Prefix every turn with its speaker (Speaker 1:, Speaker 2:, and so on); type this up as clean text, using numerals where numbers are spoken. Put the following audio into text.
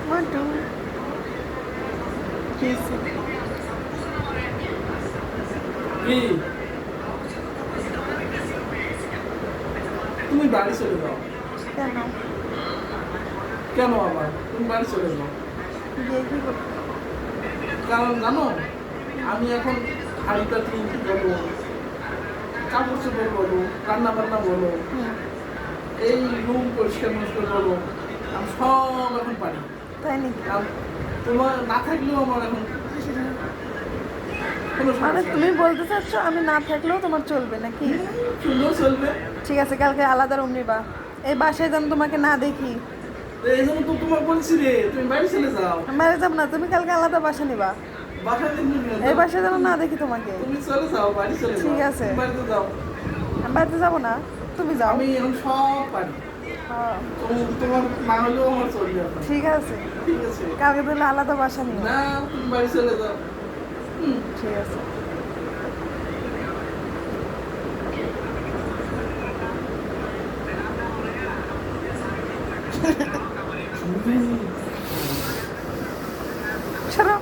Speaker 1: মন্টু
Speaker 2: তুমি বাড়ি চলে যাও।
Speaker 1: কেন
Speaker 2: কেন আবার তুমি বাড়ি চলে যাও?
Speaker 1: গিয়ে কি করবো?
Speaker 2: কারণ জানো, আমি এখন হাড়িটাটি বলো, কাপড় চোপড় বলো, রান্না বান্না বলো, এই রুম পরিষ্কার পরিষ্কার বলো, আমি সব এখন পারি।
Speaker 1: তাই নাকি?
Speaker 2: আর তোমার না থাকলেও আমার এখন কোনো
Speaker 1: মানে
Speaker 2: সমস্যা
Speaker 1: তুমি
Speaker 2: নেই।
Speaker 1: বলতে চাচ্ছ আমি না থাকলেও তোমার চলবে নাকি?
Speaker 2: সুন্দর চলবে।
Speaker 1: ঠিক আছে, কালকে আলাদা রুম নিবা। এই বাসায় যেন তোমাকে না দেখি।
Speaker 2: তো এই জন্য তো তোমার বলছি রে, তুমি বাড়ি চলে যাও।
Speaker 1: মেরে যাব না, তুমি কালকে আলাদা বাসা নিবা।
Speaker 2: বাসায় দেখবি না,
Speaker 1: এই
Speaker 2: যাও।
Speaker 1: বাসায় যেন না দেখি তোমাকে।
Speaker 2: তুমি চলে যাও, বাড়ি চলে যাও।
Speaker 1: ঠিক আছে।
Speaker 2: তুমি বাড়িতে যাও।
Speaker 1: আমি বাড়িতে যাবো না, তুমি যাও।
Speaker 2: আমি এখন সব পারি।
Speaker 1: হ্যাঁ,
Speaker 2: তোমার না হলেও আমার চলবে এখন।
Speaker 1: ঠিক আছে।
Speaker 2: ঠিক আছে।
Speaker 1: কালকে তাহলে আলাদা বাসা নিও।
Speaker 2: না, তুমি বাড়ি চলে যাও।
Speaker 1: ঠিক আছে। ছাড়ো।